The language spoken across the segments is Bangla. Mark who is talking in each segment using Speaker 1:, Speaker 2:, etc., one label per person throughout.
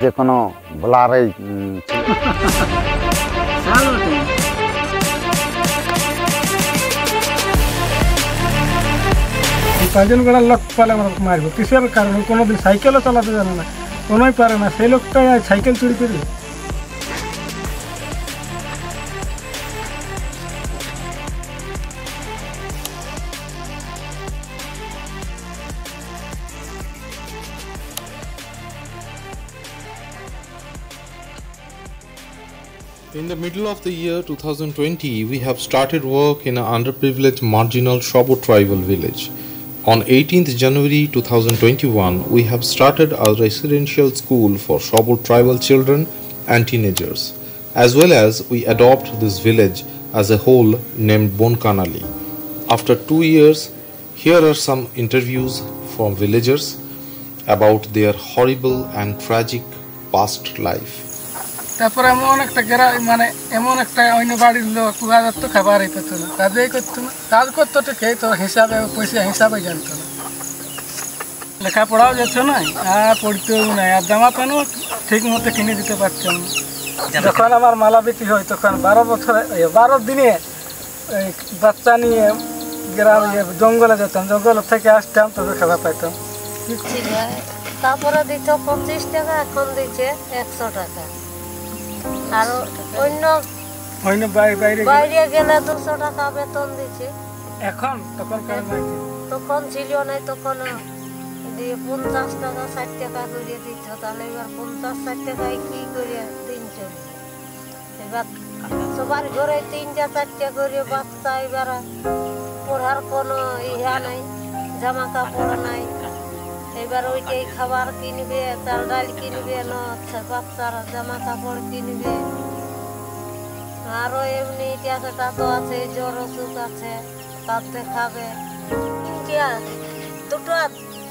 Speaker 1: যে কোনো বলারই
Speaker 2: পাঁচজন গোড়ার লোক পালে আমরা মারবো কিসের কারণে কোনোদিন সাইকেলও চালাতে জানে না কোনোই পারে না সেই লোকটাই সাইকেল চুরি করবে।
Speaker 3: In the middle of the year 2020, we have started work in an underprivileged marginal Shobo tribal village. On 18th January 2021, we have started a residential school for Shobo tribal children and teenagers, as well as we adopt this village as a whole named Bonkanali. After 2 years, here are some interviews from villagers about their horrible and tragic past life.
Speaker 2: তারপরে এমন একটা মানে এমন একটা অন্য বাড়ির লোক কুয়াদার তো খাবারই পেত না, কাজই করতো না, কাজ করতো তো খেয়ে তো হিসাবে পয়সা হিসাবে জানতো না, লেখাপড়াও যেত না আর পড়তেও নাই, আর জামা প্যান্টও ঠিক মতো কিনে দিতে পারতাম না। যখন আমার মালাবৃত্তি হয় তখন 12 দিনে বাচ্চা নিয়ে গ্রামে জঙ্গলে যেতাম, জঙ্গল থেকে আসতাম তবে খাবার পাইতাম।
Speaker 4: তারপরে দিত 25 টাকা, এখন দিচ্ছে 100 টাকা। আর অন্য বাইরে গেলে 200 টাকা বেতন দিচ্ছে।
Speaker 2: এখন
Speaker 4: তখন ছিল না, তখন দিয়ে 50 টাকা 60 টাকা করে দিত। তাহলে এবার 50-60 টাকায় কি করে দিন চলবে? এবার সবার ঘরে 3টা-4টা করে বাচ্চা, এবার পড়ার কোনো ইহা নাই, জামা কাপড় নাই, এবার ওইটাই খাবার কিনবে, চাল ডাল কিনবে না, বাচ্চারা জামা কাপড় কিনবে, আরো এমনি সেটা তো আছে, জ্বর অসুখ আছে, তার দেখাবে।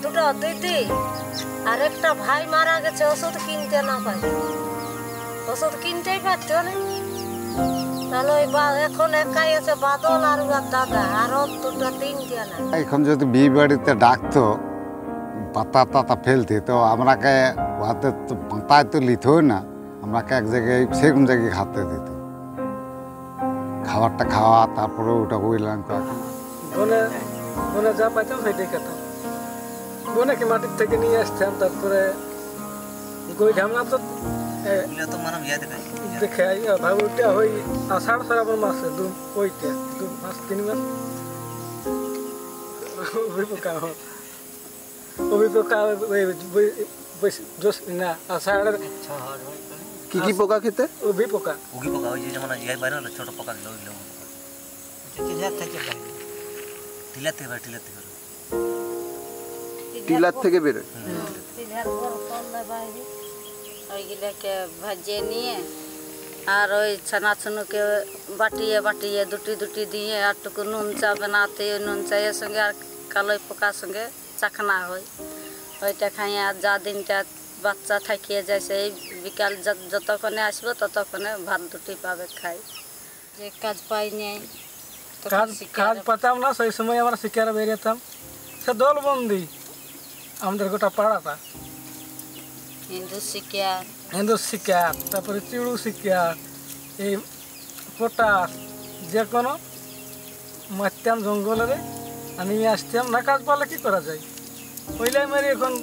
Speaker 4: দুটো দিদি আর একটা ভাই মারা গেছে, ওষুধ কিনতে না পাই, ওষুধ কিনতেই পারতো না। তাহলে এখন একাই আছে বাদল আর দাদা, আরো 2-3টা না।
Speaker 1: এখন যদি বিয়ে বাড়িতে ডাকতো পাতা টাতা ফেলতে, তো আমরাকে হাতে তো পাতায় তো লিতে হয় না, আমরাকে এক জায়গায় সেরকম জায়গায় খাতে দিত, খাবারটা খাওয়া, তারপরে ওটা বইলাম
Speaker 2: বনে যা পাইতাম সেটাই খেতাম। বনেকে মাটির থেকে নিয়ে আসতাম, তারপরে গই ঢামলা তো দেখে ভাবুটা ওই আষাঢ় শ্রাবণ মাসে ওইটা 2-3 মাস অভিপোকা না আষাঢ়ের
Speaker 5: কি পোকা খেতে?
Speaker 2: অভিপোকা
Speaker 6: ওই যে যেমন বাইরে হলো ছোট পোকা
Speaker 5: টিলার থেকে বেরোয়।
Speaker 4: ওইগুলোকে ভাজিয়ে নিয়ে আর ওই ছানাছুনুকে বাটিয়ে দুটি দিয়ে আর টুকু নুন চা বানাতে, ওই নুন চায়ের সঙ্গে আর কালোই পোকার সঙ্গে চাখনা হয়, ওইটা খাইয়ে আর যা দিনটা বাচ্চা থাকিয়ে যায়, সেই বিকাল যতক্ষণে আসবো ততক্ষণে ভাত দুটি পাবে খাই। যে কাজ পাই নেই,
Speaker 2: কাজ পাতাম না, সেই সময় আমরা শিকারে বেরিয়েতাম। সে দলবন্দি আমাদের গোটা পাড়াটা, হিন্দু শিকার, তারপরে চিড়ু শিকার, এই পটাশ, যে কোনো মারতাম জঙ্গলে নিয়ে আসতাম। না কাজ পারলে কি করা যায়, ওইলাই মারি এখন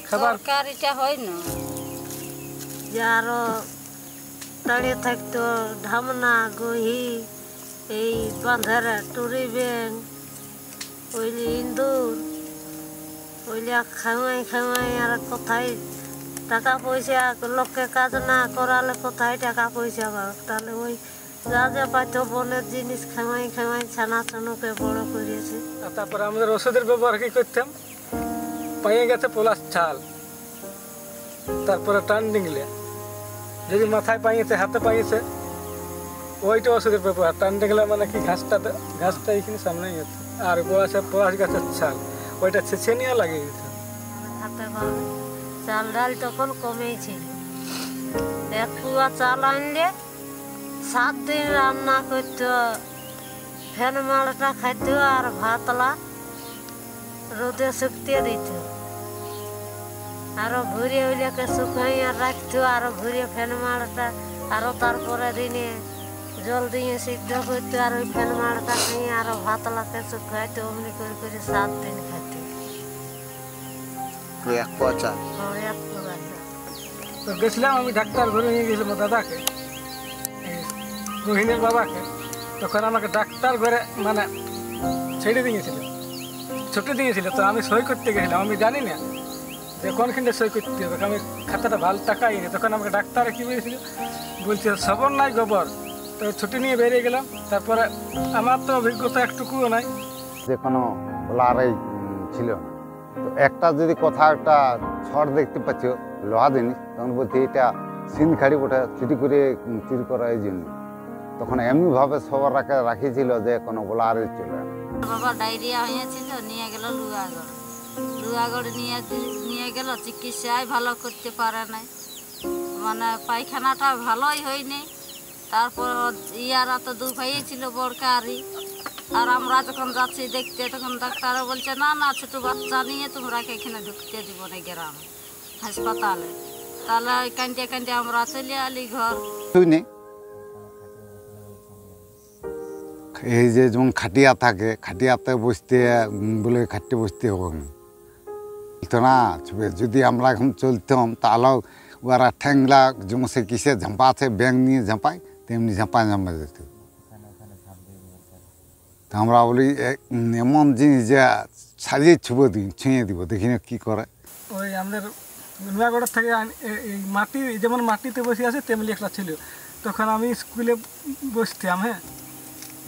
Speaker 2: খাবার
Speaker 4: কারিটা হয় না। যারও দাঁড়িয়ে থাকতো ধামনা, গহি, এই বাঁধারা, টুরি ব্যাং, ওইলি ইন্দুর, ওইলা খাওয়াই আর কোথায় টাকা পয়সা, লোককে কাজ না করালে কোথায় টাকা পয়সা পাবে? তাহলে ওই যা পাইতো বনের জিনিস খাওয়াই ছানাছুনুকে বড় করিয়েছে।
Speaker 2: তারপরে আমাদের ওষুধের ব্যবহার কি করতাম, পাইয়ে গেছে পলাশ ছাল, তারপরে টান ডিংলে, যদি মাথায় পাইয়েছে হাতে পাইয়েছে, ওইটা ওষুধের ব্যবহার। টান ডিংলে মানে কি ঘাসটা এখানে সামনে গেছে, আর পলাশ গাছের ছাল ওইটা ছেঁচে নিয়ে লাগিয়ে দিত
Speaker 4: হাতে। চাল ডাল তখন কমেছিল, 1 পুয়া চাল আনলে 7 দিন রান্না করতো, ফেন মালটা খাইতো আর ভাতলা রোদে শুকতে দিত। আরো ঘুরে ওইটাকে শুকাইয়া রাখতো, আরো ঘুরে ফ্যান মারটা, আরো তারপরে দিনে জল দিয়ে সিদ্ধ করতো, আর ওই ফ্যান মারটা খেয়ে আরো ভাতলাকে শুকাইতো, অমনি করে করে 7 দিন খেতে।
Speaker 5: এক পোয়া চাল।
Speaker 4: এক পোয়া চাল।
Speaker 2: তো গেছিলাম আমি ডাক্তার ঘরে নিয়ে গেছিলাম দাদাকে, রোহিণীর বাবাকে। তখন আমাকে ডাক্তার ঘরে মানে ছেড়ে দিয়েছিল, ছুটি দিয়েছিল। তো আমি সই করতে গেছিলাম, আমি জানি না যে কোনখানে সই করতে হবে, আমি খাতাটা ভালো তাকাই নি। তখন আমাকে ডাক্তারে কী বলেছিল, বলছে সবর নাই গোবর। তো ছুটি নিয়ে বেরিয়ে গেলাম। তারপরে আমার তো অভিজ্ঞতা একটুকুও নাই,
Speaker 1: যে কোনো বলারই ছিল না। তো একটা যদি কোথাও একটা ছড় দেখতে পাচ্ছ লোহা জিনিস, তখন বলছি এটা সিনখাড়ি ওটা চুটি করে তীর করা এই জন্য। তখন এমনিভাবে সবার রাখিয়েছিল যে কোনো বলারই ছিল না।
Speaker 7: বাবা ডায়রিয়া হয়েছিল, নিয়ে গেল লুয়াগড়। লুয়াগড় নিয়ে গেল, চিকিৎসায় ভালো করতে পারে নাই, মানে পায়খানাটা ভালোই হয়নি। তারপর ইয়ারা তো 2 ভাই ছিল বড়কারি, আর আমরা যখন যাচ্ছি দেখতে তখন ডাক্তারও বলছে না না ছোটো বাচ্চা নিয়ে তোমরা এখানে ঢুকতে দিব না গ্রামে হাসপাতালে। তাহলে ওই কান্দে কান্দে আমরা চলে আলি ঘর।
Speaker 1: এই যে যেমন খাটিয়া থাকে, খাটিয়াতে বসতে বলে খাটতে বসতে হবে তো না। যদি আমরা এখন চলতাম তাহলেও ওরা ঠ্যাংলা যেমন সে কিসে ঝাঁপা আছে, ব্যাং নিয়ে ঝাঁপায় তেমনি ঝাঁপা যেত। তো আমরা বলি এমন জিনিস যে সাজিয়ে ছুঁয়ে দিব, দেখি না কী করে।
Speaker 2: ওই আমাদের নয়াগড়ের থেকে এই মাটি যেমন মাটিতে বসে আছে তেমনি একটা ছিল। তখন আমি স্কুলে বসতাম, হ্যাঁ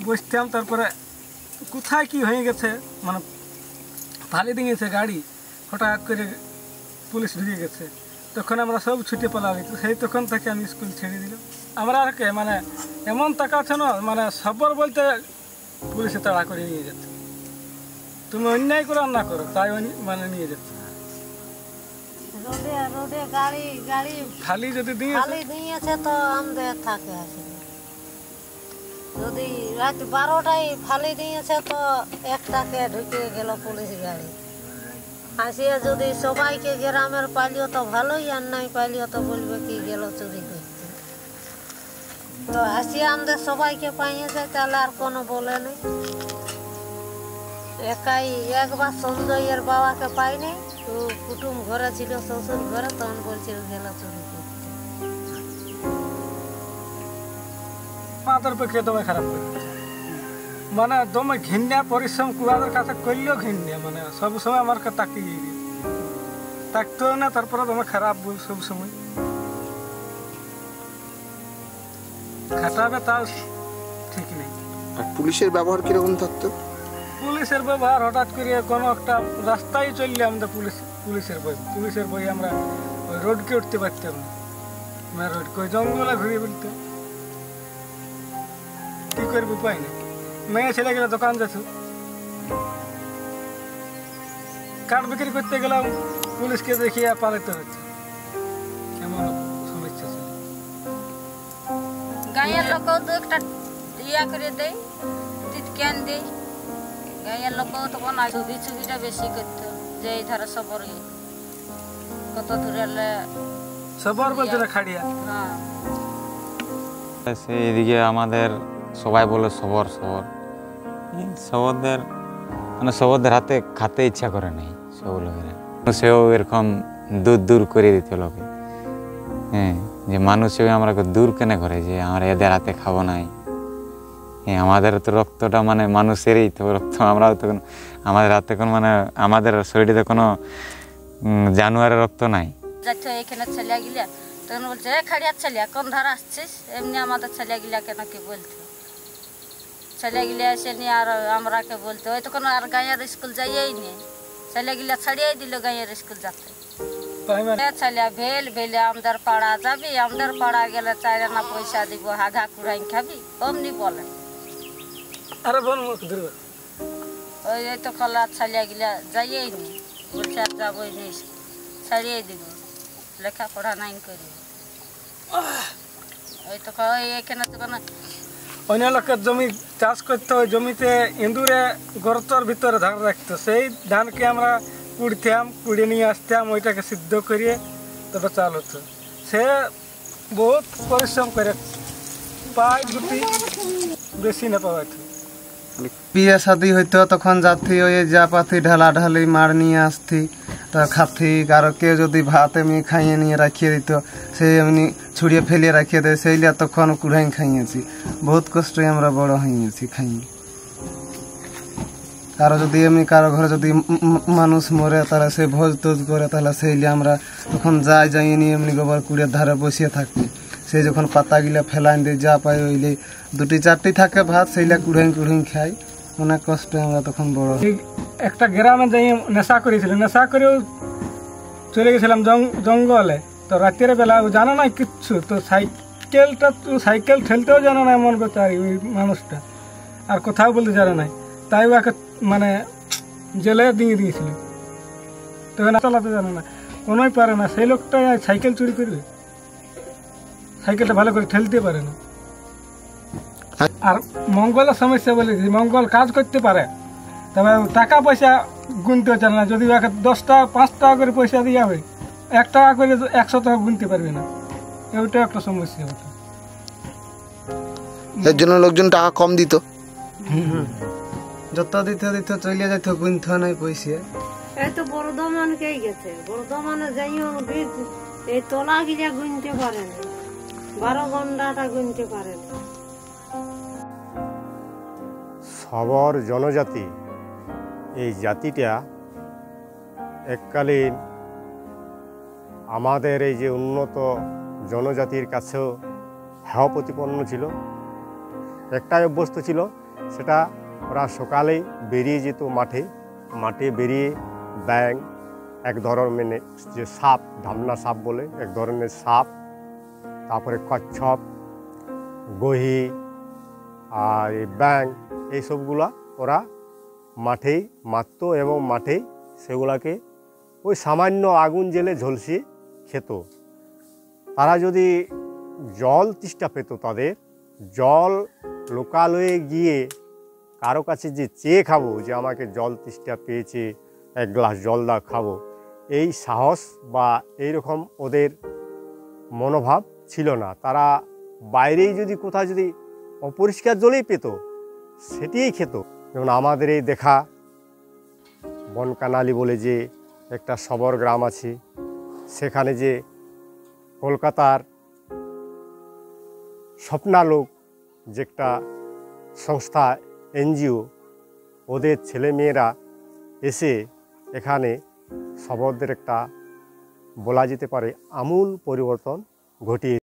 Speaker 2: বসতাম। তারপরে কোথায় কি হয়ে গেছে, মানে ফালি দিয়েছে গাড়ি, হঠাৎ করে পুলিশ ঢুকে গেছে। তখন আমরা সব ছুটে পালালি। তো সেই তখন থেকে আমি স্কুল ছেড়ে দিলাম। আমরা আর কে মানে এমন তাকাচ্ছে না, মানে সবর বলতে পুলিশে তাড়া করে নিয়ে যেত। তুমি অন্যায় করো আর না করো, তাই মানে নিয়ে যেত।
Speaker 4: রোদে রোদে গাড়ি গাড়ি
Speaker 2: খালি যদি
Speaker 4: খালি দিয়েছে তো আমাদের থাকে আসলে। যদি রাত 12টায় ফালি দিয়েছে তো 1টাকে ঢুকে গেল পুলিশ গাড়ি। আসিয়া যদি সবাইকে গ্রামের পালিও তো ভালোই, আর নাই পালিও তো বলবে কি গেল চুরি করতে। তো আসিয়া আমাদের সবাইকে পাইয়েছে, তাহলে আর কোনো বলে নেই। একাই একবার সঞ্জয়ের বাবাকে পাইনি, তো কুটুম ঘরে ছিল, শ্বশুর ঘরে, তখন বলছিল গেল চুরি করতে।
Speaker 2: আমাদের পক্ষে দমে খারাপ করে, মানে দমে ঘিন্যা পরিশ্রম কুয়াদের কাছে করলেও ঘিন্যা, মানে সবসময় আমার তাকিয়ে থাকতেও না। তারপরে দমে খারাপ বল সবসময় খাটাবে, তাও ঠিক নেই।
Speaker 5: আর পুলিশের ব্যবহার কিরকম থাকতো?
Speaker 2: পুলিশের ব্যবহার হঠাৎ করে কোনো একটা রাস্তায় চললে আমাদের পুলিশের বই আমরা ওই রোডকে উঠতে পারতাম না। রোডকে ওই জঙ্গলে ঘুরিয়ে বলতো, কি করবো উপায় নেই। মেয়ে ছেলে গেলে দোকান যেত, কাঠ বিক্রি করতে গেলাম পুলিশকে দেখিয়ে পালাতে হচ্ছে, এমন সমস্যা ছিল।
Speaker 7: গাঁয়ের লোকও তো একটা ইয়া করে দেয়, টিটকেন দেয়। গাঁয়ের লোকও তখন ছবিটা বেশি করতো, যে এই ধারে সবর কত দূরে
Speaker 2: সবর বলছে না খাড়িয়া।
Speaker 7: হ্যাঁ
Speaker 8: সেইদিকে আমাদের সবাই বলে সবর সবরদের মানে সবরদের হাতে খাতে ইচ্ছা করে নাই সব লোকেরা। সেও এরকম দূর করে দিত লোকে, হ্যাঁ যে মানুষও আমরা দূর কেন করে যে আমরা এদের হাতে খাবো নাই। হ্যাঁ আমাদের তো রক্তটা মানে মানুষেরই তো রক্ত, আমরাও তখন আমাদের হাতে কোনো মানে আমাদের শরীরে কোনো জানোয়ারের রক্ত নাই।
Speaker 7: যাচ্ছে এখানে ছেলে গিলা তখন বলছে এ খাড়িয়া ছেলে কোন ধারা আসছিস, এমনি আমাদের ছেলে গিলা কেন কি বলতো, ছেলে গিলা এসে নিয়ে আর আমরাকে বলতো। ওই তখন আর গাঁয়ের স্কুল যাইয়েই নি, ছেলে গিলা ছাড়িয়ে দিল গাঁয়ের স্কুল যাতে। ছেলে ভেলে আমাদের পাড়া যাবি, আমাদের পাড়া গেলে 4 আনা পয়সা দিব, হাঘা কুড়াই খাবি, অমনি বলে। ওই তো কলা ছেলে গিলা যাইয়েই নি, বলছে আর যাবই নি, ছাড়িয়ে দিব, লেখাপড়া নাই করি। ওই তো এখানে তো কোনো
Speaker 2: অন্য লোকের জমি চাষ করতে, ওই জমিতে ইঁদুরে গর্তর ভিতরে ধান রাখতো, সেই ধানকে আমরা কুড়ে নিয়ে আসতাম, ওইটাকে সিদ্ধ করিয়ে তবে চাল হতো। সে বহুত পরিশ্রম করে পায়, দুটি বেশি না পাওয়া।
Speaker 9: বিয়ে শাদি হইতো তখন যাচ্ছি ওই যা পাতি ঢালাঢালি মার নিয়ে আসতি, তা খাতি। আর কেউ যদি ভাত এমনি খাইয়ে নিয়ে রাখিয়ে দিত, সেই এমনি ছুড়িয়ে ফেলিয়ে রাখিয়ে দেয়, সেইটা তখন কুড়াই খাইয়েছি। বহুত কষ্টে আমরা বড় হইয়েছি খাইয়ে। কারো যদি এমনি কারো ঘরে যদি মানুষ মরে, তাহলে সে ভোজ টোজ করে, তাহলে সেইলে আমরা তখন যাই নিয়ে এমনি গোবর কুড়িয়ে ধারে বসিয়ে থাকি। সেই যখন পাতাগুলা ফেলাইন দিয়ে যা পাই ওইলে 2-4টি থাকে ভাত, সেইলা কুড়াই খাই। অনেক কষ্টে আমরা তখন বড়।
Speaker 2: একটা গ্রামে যাই নেশা করেছিল, নেশা করেও চলে গেছিলাম জঙ্গলে। তো রাতের বেলা জানো না কিচ্ছু, তো সাইকেল ঠেলতেও জানো না এমন বেচারি ওই মানুষটা, আর কোথাও বলতে জানে নাই। তাই ওকে মানে জেলে দিয়ে দিয়েছিল। তো না চালাতে জানে না, কোনোই পারে না। সেই লোকটা সাইকেল চুরি করবে, সাইকেলটা ভালো করে ঠেলতে পারে না। আর মঙ্গলের সমস্যা বলেছি, মঙ্গল কাজ করতে পারে, তবে টাকা পয়সা গুনতে জানে না। যদি 10 টাকা 5 টাকা করে পয়সা দিয়ে যাবে, 1 টাকা করে 100 টাকা গুনতে পারবে না। ওইটা একটা সমস্যা হতো।
Speaker 5: এর জন্য লোকজন টাকা কম দিত।
Speaker 9: যত দিতে চলে যাইতো, গুনতে নাই পয়সা।
Speaker 4: এই তো বর্ধমান কে গেছে, বর্ধমানে যাইও এই তোলা গিয়া গুনতে পারে না, 12 ঘন্টাটা গুনতে পারে না।
Speaker 10: শবর জনজাতি, এই জাতিটা এককালীন আমাদের এই যে উন্নত জনজাতির কাছেও হেয় প্রতিপন্ন ছিল। একটাই অভ্যস্ত ছিল, সেটা ওরা সকালেই বেরিয়ে যেত মাঠে বেরিয়ে ব্যাং, এক ধরনের যে সাপ, ধামনা সাপ বলে এক ধরনের সাপ, তারপরে কচ্ছপ, গহি আর এই ব্যাং, এইসবগুলা ওরা মাঠেই মারত এবং মাঠেই সেগুলাকে ওই সামান্য আগুন জেলে ঝলসিয়ে খেত। তারা যদি জল তেষ্টা পেত, তাদের জল লোকালয়ে গিয়ে কারো কাছে যে চেয়ে খাবো, যে আমাকে জল তেষ্টা পেয়েছে, 1 গ্লাস জল দাও খাবো, এই সাহস বা এইরকম ওদের মনোভাব ছিল না। তারা বাইরেই যদি কোথাও যদি অপরিষ্কার জলেই পেত, সেটিই খেত। যেমন আমাদের এই দেখা বনকানালি বলে যে একটা শবর গ্রাম আছে, সেখানে যে কলকাতার স্বপ্নালোক যে একটা সংস্থা, NGO, ওদের ছেলেমেয়েরা এসে এখানে শবরদের একটা বলা যেতে পারে আমূল পরিবর্তন ঘটিয়ে